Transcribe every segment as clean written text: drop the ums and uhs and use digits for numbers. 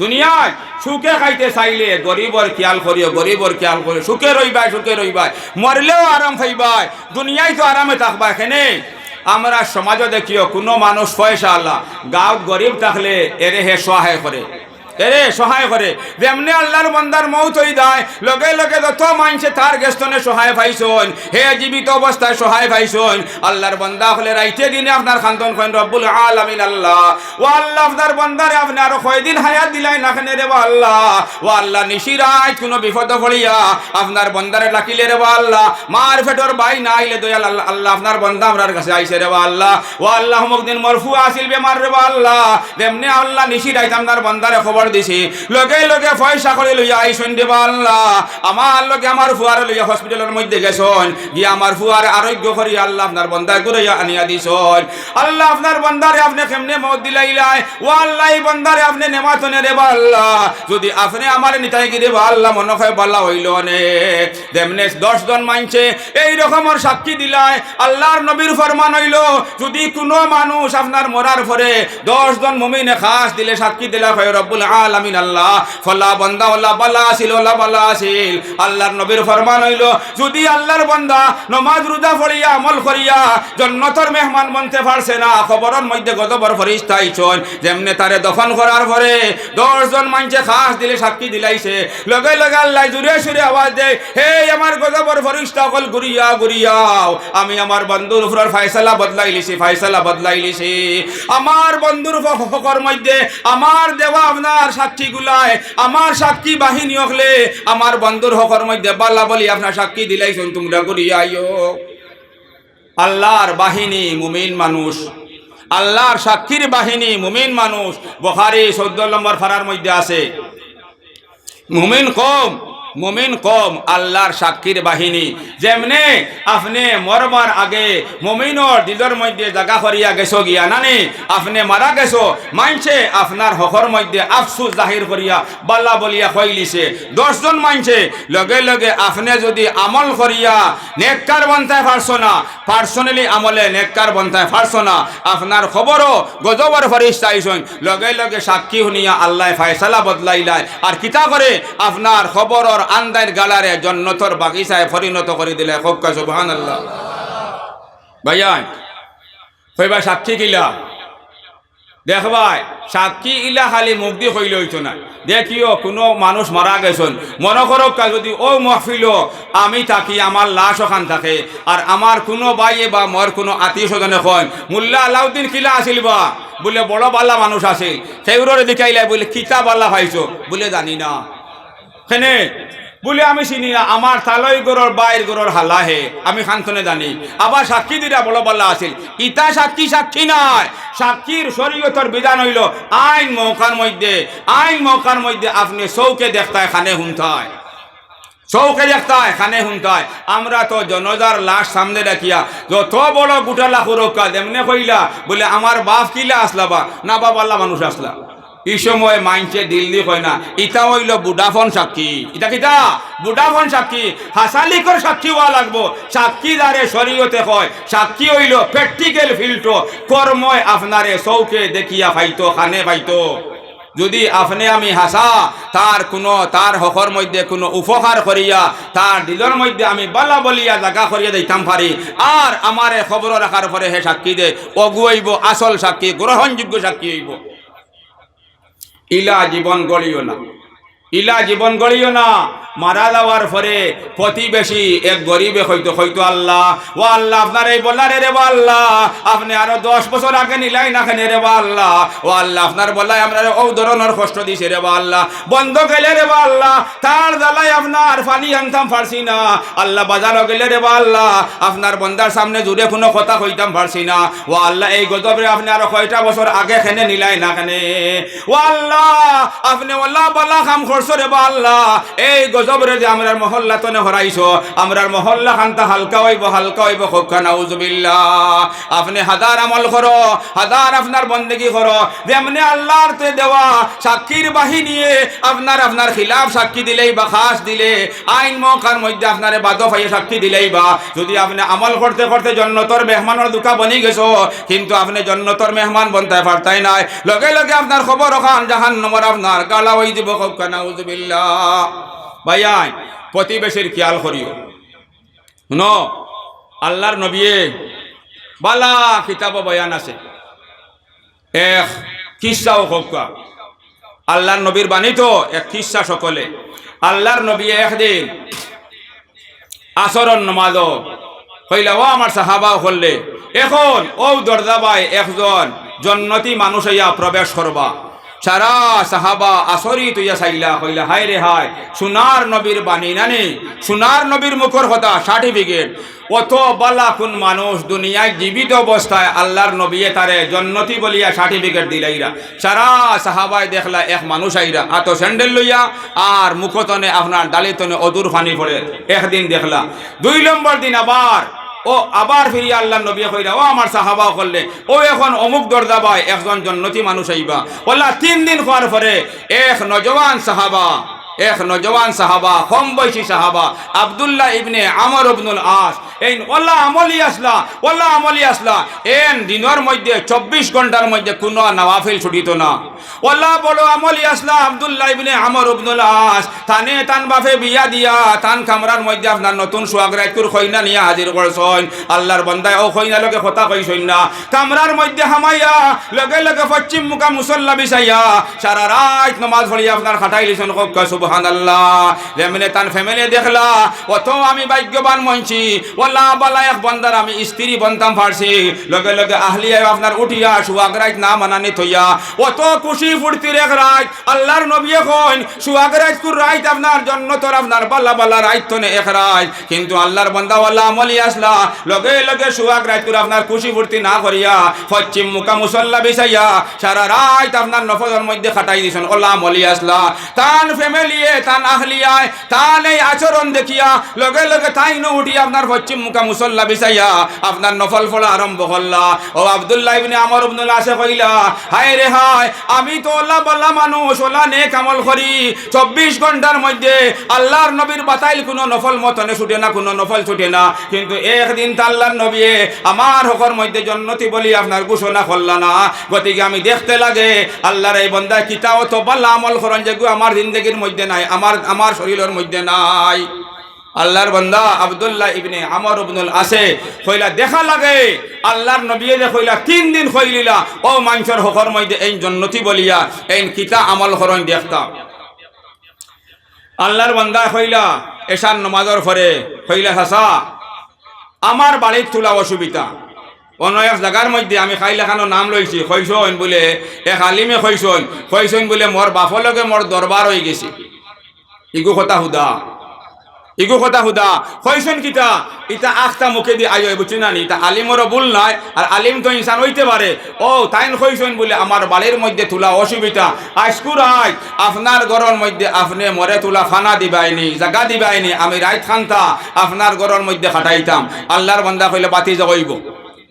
দুনিয়ায় সুখে খাইতে চাইলে গরিবর খেয়াল করিও, গরিবর খেয়াল করিও। সুখে রইবাই, সুখে রইবাই, মরলেও আরাম পাইবাই, দুনিয়ায় তো আরামে থাকবা। এখানে আমরা সমাজও দেখিও কোনো মানুষ পয়সা আল্লাহ গাঁৱত গরিব থাকলে এরে হে সহায় করে, এরে সহায় করে। যেমনি আল্লাহর বান্দার মৌত হয়ে যায় লগে লগে যত মানছে তার গেস্তনে সহায় পাইছন, হে জীবিত অবস্থায় সহায় পাইছন। আল্লাহর বান্দা হলে রাইতে দিনে আপনার খান্তন কইন রব্বুল আলামিন আল্লাহ, ও আল্লাহ আপনার বান্দারে আপনি আরো কয়দিন হায়াত দিলাই না কেন রে বা আল্লাহ। ও আল্লাহ নিশিরায় কোনো বিপদ পড়িয়া আপনার বান্দারে ডাকিলে রে বা আল্লাহ, মার ফেটর ভাই না আইলে দয়াল আল্লাহ আপনার বান্দা আমরার কাছে আইছে রে বা আল্লাহ। ও আল্লাহ মুকদিন মরফু আসিল বেমার রে বা আল্লাহ, যেমনি আল্লাহ নিশিরায় আপনার বান্দারে খবর দিছি লগে লগে পয়সা করে লইয়া আইসন দেবা আল্লাহ। আমার লগে আমার ফুয়ারে লইয়া হসপিটালের মধ্যে গেছন, গিয়ে আমার ফুয়ার আরোগ্য করি আল্লাহ আপনার বন্দায় করে আনিয়া দিছন। আল্লাহ আপনার বন্দারে আপনি কেমনে মত দিলাইলাই, ও আল্লাহ এই বন্দারে আপনি নেমাতনে দেবা আল্লাহ। যদি আপনি আমার নিতাই কি দেবা আল্লাহ মনে হয় বাল্লা হইল নে। তেমনে 10 জন মানছে এই রকমের সাক্ষী দিলাই। আল্লাহর নবীর ফরমান হইল যদি কোনো মানুষ আপনার মরার পরে 10 জন মুমিনে খাস দিলে সাক্ষী দিলা হয় রব্বুল আলামিন আল্লাহ ফলা বান্দা আল্লাহ বালা আসিল, আল্লাহ বালা আসিল। আল্লাহর নবীর ফরমান হইল যদি আল্লাহর বান্দা নমাজ রোজা পড়িয়া আমল করিয়া জান্নাতের মেহমান বনতে পারছে না, খবরের মধ্যে গজবের ফেরেশতা আইছন। যেমনে তারে দফন করার পরে 10 জন মানছে খাস দিলে সাক্ষী দিলাইছে, লগে লগে আল্লাহ জুড়ে সুরে আওয়াজ দেয় হে আমার গজবের ফেরেশতা কল ঘুরিয়া ঘুরিয়াও, আমি আমার বন্ধুর উপর ফয়সালা বদলাই লিছি, ফয়সালা বদলাই লিছি। আমার বন্ধুর হকের মধ্যে আমার দেওয়া আপনার সাক্ষী গুলায় আমার সাক্ষী বাহিনী হলে আমার বন্ধুর হকর মধ্যে বাল্লা বলি আপনার সাক্ষী দিলাইছেন, তোমরা করিয়া আইও। আল্লাহর বাহিনী মুমিন মানুষ, আল্লাহর সাক্ষীর বাহিনী মুমিন মানুষ। বুখারী 14 নম্বর ফারার মধ্যে আছে মুমিন কম, মুমিন কম আল্লাহর সাক্ষীর বাহিনী। যেমনে আপনি মরবার আগে মুমিনর দিলের মধ্যে জায়গা করিয়া গেছো গিয়া নানি আপনি মারা গেছো, মানছে আপনার হকর মধ্যে আফসুস জাহির করিয়া বাল্লা বলিয়া কইলিছে। 10 জন মানছে লগে লগে আপনি যদি আমল করিয়া নেককার বনতে পারছো না, পার্সোনালি আমলে নেককার বনতে পারছো না, আপনার খবরও গজবের ফেরেশতা আইছন, লগে লগে সাক্ষী শুনিয়া আল্লাহ ফয়সালা বদলাইলাই। আর কিতা করে আপনার খবরর আন্দার গালারে জান্নাতের বাগিচায় পরিণত করে দিলে। খুবকা সুবহানাল্লাহ। ভাইয়ান কইবা সাক্ষী কিলা দেখবাই, সাক্ষী ইলা খালি মুখ দিয়ে কইলে হইতো না। দেখিও কোনো মানুষ মারা গেছেন, মনে করো যদি ও মাহফিল আমি থাকি আমার লাশ ওখান থাকে আর আমার কোনো ভাইয়ে বা মোর কোনো আত্মীয় স্বজনে কন মোল্লা আলাউদ্দিন কিলা আসিল বা বলে বড় বাল্লা মানুষ আসিল, সেইগুলোরে দেখাইলাই বলে কিতা বাল্লা পাইছো বলে জানি না কেনে বলে আমি চিনি না, আমার তালই গরর বাইর গরর হালা হে আমি খানতনে জানি। আবার সাক্ষী দিরা বড় বাল্লা আসিল, ইতা সাক্ষী সাক্ষী নাই। সাক্ষীর শরীয়তের বিধান হইল আইন মৌকার মধ্যে, আইন মৌকার মধ্যে আপনি চৌকে দেখতায় খানে হুনতায়, চৌকে দেখতায় খানে হুনতায়। আমরা তো জনজার লাশ সামনে রাখিয়া যত বড় গুটালা সুরক্ষা যেমনে কইলা বলে আমার বাপ কিলা আসলা বা না বাবাল্লা মানুষ আসলা, এই সময় মাইনছে দিল্লি কয় না ইটা হইল বুডাফন সাক্ষী। ইটা কিটা বুডাফন সাক্ষী, হাসালিকর সাক্ষী হওয়া লাগবো। সাক্ষী দ্বারে শরীয়তে কয় সাক্ষী হইল প্র্যাকটিক্যাল ফিল্টো, কর্ময় আপনারে চৌকে দেখিয়া পাইতো খানে পাইতো। যদি আপনি আমি হাসা তার কোনো তার হকর মধ্যে কোনো উপকার করিয়া তার দিলের মধ্যে আমি বালা বলিয়া জায়গা করিয়া দিতাম পারি আর আমারে খবর রাখার পরে হে সাক্ষী দে অগুয়াইব, আসল সাক্ষী গ্রহণযোগ্য সাক্ষী হইব। ইলা জীবন গড়িও না, ইলা জীবন গড়িও না। মারা যাওয়ার পরে প্রতিবেশী এক গরিবে হইতো হইতো আল্লাহ ও আল্লাহ আপনার এই বলারে রে বা আল্লাহ আপনি আরো 10 বছর আগে নিলাই না কেন রে বা আল্লাহ, ও আল্লাহ আপনার বলাই আপনার ও ধরনের কষ্ট দিছে রে বা আল্লাহ, বন্ধ গেলে রে বা আল্লাহ তার জ্বালাই আপনার পানি আনতাম পারছি না। আল্লাহ বাজারও গেলে রে বা আল্লাহ আপনার বন্দার সামনে জুড়ে কোনো কথা কইতাম পারছি না। ও আল্লাহ এই গজবে আপনি আরো কয়টা বছর আগে খেনে নিলাই না কেন, ও আল্লাহ আপনি ওল্লাহ বালা কাম করছো রে বা আল্লাহ এই গজব রে যে আমরার মহল্লা তনে হরাইছো আমরার মহল্লা খান্তা হালকা হইব খোকা নাউজুবিল্লাহ আপনি হাজার আমল করো হাজার আপনার বন্দেগি করো যেমনি আল্লাহর তে দেওয়া সাক্ষীর বাহিনী আপনার খিলাফ সাক্ষী দিলেই বা খাস দিলে আইন মৌকার মধ্যে আপনারে বাদ ফাইয়ে সাক্ষী দিলেই বা যদি আপনি আমল করতে করতে জন্নতর মেহমানের দুকা বনি গেছো কিন্তু আপনি জন্নতর মেহমান বনতে পারতাই নাই লগে লগে আপনার খবর ওখান জাহান্নামের আপনার গালা হয়ে যাব খোকা নাউজুবিল্লাহ ভাইয়াই প্রতিবেশীর খেয়াল করিও শুনো আল্লাহর নবী বালা কিতাব বয়ান আছে এক কিসা ও খোকা আল্লাহর নবীর বাণী তো এক কিসা সকলে আল্লাহর নবী একদিন আসরন নমাজ হইলা ও আমার সাহাবা হলে এখন ও দরজাবাই একজন জন্নতি মানুষ হইয়া প্রবেশ করবা সারা সাহাবা আসরিত হইয়া চাইলা কইলা হায় রে হায় সোনার নবীর বাণী নানি সোনার নবীর মুখর কথা সার্টিফিকেট অত বালা কোন মানুষ দুনিয়ায় জীবিত অবস্থায় আল্লাহর নবী তারে জন্নতি বলিয়া সার্টিফিকেট দিলাইরা সারা সাহাবায় দেখলা এক মানুষ আইরা আতো স্যান্ডেল লইয়া আর মুখতনে আপনার ডালিতনে অদূর ফানি পড়ে একদিন দেখলা 2 নম্বর দিন আবার ফিরিয়া আল্লাহ নবী কইরা ও আমার সাহাবা করলে ও এখন অমুক দরজা ভাই একজন জন্নতি মানুষ আইবা ওলা 3 দিন হওয়ার পরে এক নজওয়ান সাহাবা কম বয়সী সাহাবা আব্দুল্লাহ ইবনে আমর ইবনুল আস এই ওলা আমলি আসলা এন দিনের মধ্যে 24 ঘন্টার মধ্যে কোনো নওয়াফিল ছুটিত না ওলা বড় আমলি আসলা আব্দুল্লাহ ইবনে আমর ইবনুল আস তানে তান বাপে বিয়া দিয়া তান কামরার মধ্যে আপনার নতুন সোয়াগরাইতুর খইনা নিয়ে হাজির করছন আল্লাহর বান্দায় ও খইনা লগে কথা কইছইন না কামরার মধ্যে হামাইয়া লগে লগে পশ্চিম মুখা মুসল্লা বিছাইয়া সারা রাত নামাজ পড়িয়া আপনার খাটাই লিছেন কক্কা সুবহানাল্লাহ যেমনে তান ফ্যামিলি দেখলা অত আমি ভাগ্যবান মনছি ওলা বালা এক বান্দার আমি স্ত্রী বনতাম পারছি লগে লগে আহলিয়া আপনার উঠিয়া সোয়াগরাইত না মানানি থইয়া অত খুশি ফুর্তির এক রাত আল্লাহর নবী কইন সোয়াগরাইতুর রাত আপনার জন্নতর আপনার বালা বালা রাত তনে এক রাত কিন্তু আল্লাহর বান্দা ওয়ালা আমলি আসলা লগে লগে সোয়াগরাইতুর আপনার খুশি ফুর্তি না করিয়া পশ্চিম মুখা মুসল্লা বিছাইয়া সারা রাত আপনার নফলের মধ্যে খাটাই দিছেন ওলা আমলি আসলা তান ফ্যামিলি তান আহলিয়ায় তান এই আচরণ দেখিয়া লগে লগে তাই ন উঠিয়া আপনার পশ্চিম মুখা মুসল্লা বিছাইয়া আপনার নফল ফলা আরম্ভ করলা ও আব্দুল্লাহ ইবনে আমর ইবনুল আস কইলা হায় রে হায় আমি তো আল্লাহ বল্লা মানুষ ওলা নেক আমল করি 24 ঘন্টার মধ্যে আল্লাহর নবীর বাতাইল কোনো নফল মতনে ছুটে না কোনো নফল ছুটে না কিন্তু একদিন তো আল্লাহর নবী আমার হকর মধ্যে জন্নতি বলি আপনার ঘোষণা করলা না গতিকে আমি দেখতে লাগে আল্লাহর এই বান্দা কিতাও তো বাল্লা আমল করেন যে আমার জিন্দেগির মধ্যে নাই আমার শরীরের মধ্যে নাই আল্লাহর বান্দা আব্দুল্লাহ ইবনে আমর ইবনুল আসে কইলা দেখা লাগে আল্লাহর নবী যে কইলা 3 দিন কইলিলা ও মানুষের হকর মধ্যে এই জন্নতি বলিয়া এই কিতা আমল করন দেখতা আল্লাহর বান্দা কইলা এশার নামাজের পরে কইলা হাসা আমার বাড়ির তোলা অসুবিধা অন্য এক জায়গার মধ্যে আমি খাইলা খানো নাম লইছি কইছন বলে এক আলিমে কইছন বলে মোর বাপর লগে মোর দরবার হয়ে গেছে ইগু কথা হুদা কইছন কিতা ইটা আখটা মুখে দিয়ে আয় বুঝছি না নি তা আলিমরও ভুল নাই আর আলিম তো ইনসান হইতে পারে ও তাইন কইছন বলে আমার বাড়ির মধ্যে তোলা অসুবিধা আজকুর আয় আপনার ঘরের মধ্যে আপনি মরে তোলা খানা দিবাইনি জায়গা দিবাইনি আমি রাইত খান্তা আপনার ঘরের মধ্যে খাটাইতাম আল্লাহর বান্দা কইলে বাতি যাইব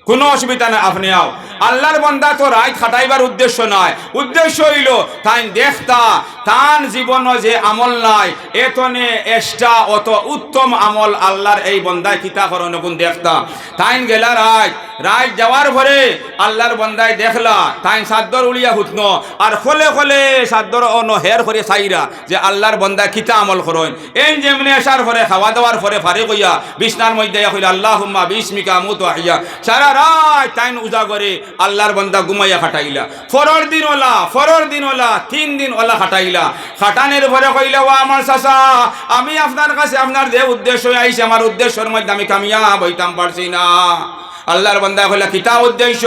কোনো অসুবিধা নাই আপনি আও আল্লাহর বান্দা তো রাইত খাটাইবার উদ্দেশ্য নয় উদ্দেশ্য হইল তাই দেখতা তান জীবন যে আমল নাই এতনে এক্সট্রা অত উত্তম আমল আল্লাহর এই বান্দায় কিতা করন কোন দেখতা তাই গেলা রাইত যাওয়ার পরে আল্লাহর বান্দায় দেখলা তাই সাদ্দর উলিয়া হুতন আর খলে সাদ্দর অন হের করে চাইরা যে আল্লাহর বান্দায় কিতা আমল করেন এই যেমনি আসার পরে খাওয়া দাওয়ার পরে ফারে কইয়া বিছনার মধ্যে কইলা আল্লাহুম্মা বিসমিকা মুতু আহিয়া সারা রাত তাই উজাগরে আল্লাহর বান্দা ঘুমাইয়া খাটাইলা ফরর দিন ওলা 3 দিন ওলা খাটাইলা খাটানের পরে কইলা ও আমার চাচা আমি আপনার কাছে আপনার যে উদ্দেশ্য আইছে আমার উদ্দেশ্যের মধ্যে আমি কামিয়াব হইতাম পারছি না আল্লাহর বান্দা কইলা কিতা উদ্দেশ্য?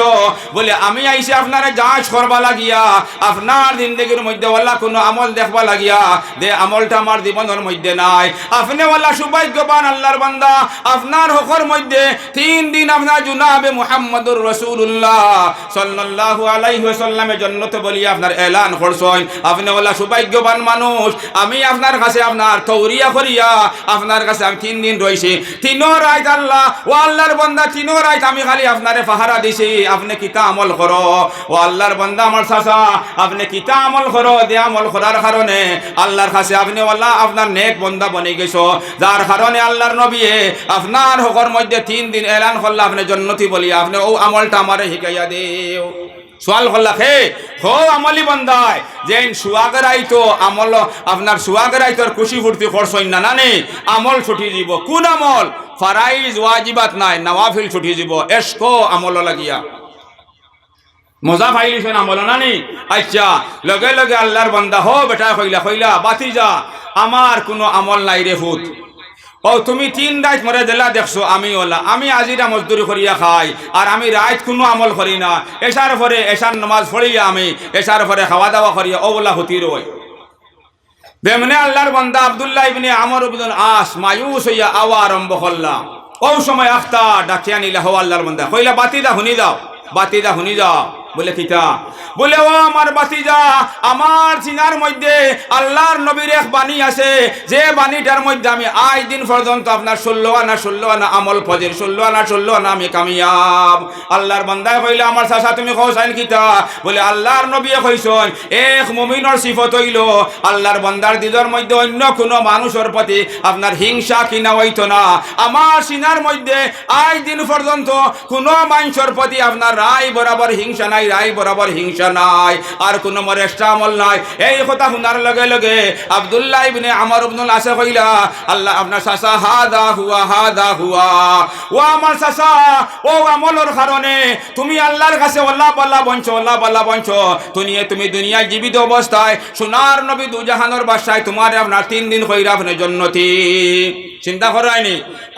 বলে আমি আইছি আপনারে যাচ করবা লাগিয়া, আপনার জিন্দগির মধ্যে ওয়াল্লাহ কোনো আমল দেখবা লাগিয়া, যে আমলটা আমার জীবনের মধ্যে নাই। আপনি ওয়াল্লাহ সৌভাগ্যবান আল্লাহর বান্দা, আপনার হকর মধ্যে 3 দিন আপনার জনাবে মুহাম্মদুর রাসূলুল্লাহ সাল্লাল্লাহু আলাইহি ওয়াসাল্লামের জান্নাতে বলি আপনার এলান করছেন। আপনি ওয়াল্লাহ সৌভাগ্যবান মানুষ। আমি আপনার কাছে আপনার তৌরিয়া করিয়া আপনার কাছে আমি 3 দিন রইছি। 3 রাত আল্লাহ ও আল্লাহর বান্দা 3 রাত আমি খালি আপনারে পাহারা দিছি, আপনি কিতা আমল করো। ও আল্লাহর বান্দা আমার চাচা, আপনি কিতা আমল করো, দে আমল করার কারণে আল্লাহর কাছে আপনি ওয়াল্লাহ আপনার নেক বান্দা বনে গেছো, যার কারণে আল্লাহর নবী আপনার হকর মধ্যে 3 দিন এলান করলা আপনি জান্নাতি বলি, আপনি ও আমলটা আমারে শিখাইয়া দেও। সোয়াল করলা খে হো আমলি বন্দায় যেন সুয়াগের আইতো আমল আপনার সুয়াগের আইতোর খুশি ফুর্তি করছই না নানি আমল ছুটি দিব। কোন আমল? ফারাইজ ওয়াজিবাত নাই, নওয়াফিল ছুটি দিব। এসকো আমল লাগিয়া মজা পাইলিছেন আমল নানি। আচ্ছা লগে লগে আল্লাহর বান্দা হো বেটা কইলা বাতি যা আমার কোনো আমল নাই রে হুত। ও তুমি 3 রাত মরে দিলা দেখছো আমি ওলা, আমি আজিরা মজদুরি করিয়া খাই আর আমি রাত কোনো আমল করি না। এসার পরে এসার নামাজ পড়িয়া আমি এসার পরে খাওয়া দাওয়া করিয়া ওলা হতি রই। বেমনে আল্লাহর বান্দা আব্দুল্লাহ ইবনে আমর ইবনে আস মায়ুস হইয়া আওয়া আরম্ভ করলা। ও সময় আখতা ডাকিয়া নিলা হো আল্লাহর বান্দা কইলা বাতিদা হুনি যাও, বাতিদা হুনি যাও। বলে কিতা? বলে ও আমার বাতিজা, আমার চিনার মধ্যে আল্লাহর নবীর এক বাণী আছে, যে বাণীটার মধ্যে আমি আজ দিন পর্যন্ত আপনার 16 আনা আমল ফজর 16 আনা আমি কামিয়াব। আল্লাহর বান্দায় কইলে আমার চাচা তুমি কইছেন কিতা? বলে আল্লাহর নবী কইছেন এক মুমিনের সিফত হইল আল্লাহর বান্দার দিলের মধ্যে অন্য কোনো মানুষের প্রতি আপনার হিংসা কিনা হইতো না। আমার চিনার মধ্যে আজ দিন পর্যন্ত কোনো মানুষের প্রতি আপনার রায় বরাবর হিংসা নাই, রায় বরাবর হিংসা নাই, আর কোন মরেষ্টা আমল নাই। এই কথা শোনার লগে লগে আব্দুল্লাহ ইবনে আমর ইবনে আস কইলা আল্লাহ আপনার চাচা হাদা হুয়া ও আমার চাচা ও আমলের কারণে তুমি আল্লাহর কাছে আল্লাহ বাল্লা বঞ্চ তুমি দুনিয়ায় জীবিত অবস্থায় সোনার নবী দুজাহানের বাদশায় তোমার আপনার 3 দিন কইরা আপনি জান্নাতি। চিন্তা করায়নি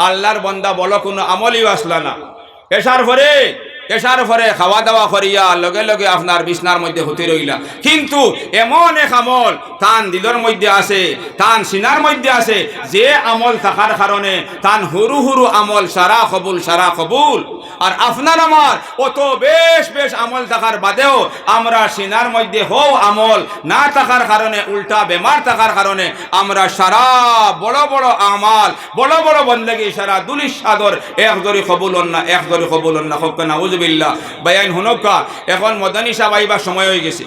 আল্লাহর বান্দা বলো কোনো আমলই আসলা না। এসার পরে খাওয়া দাওয়া করিয়া লগে লগে আপনার বিছনার মধ্যে হতে রইলা। কিন্তু এমন এক আমল তান দিলের মধ্যে আছে, তান সিনার মধ্যে আছে, যে আমল থাকার কারণে তান হুরু হুরু আমল সারা কবুল। আর আপনার আমার অত বেশ আমল থাকার বাদেও আমরা সিনার মধ্যে হও আমল না থাকার কারণে, উল্টা বেমার থাকার কারণে আমরা সারা বড় বড় আমাল বড় বড় বন্দেগী সারা দুলিশ সাদর একদরি কবুল না হোক না উজবিল্লাহ। বায়ান হুনকা এখন মদনী সাহেব আইবার সময় হয়ে গেছে।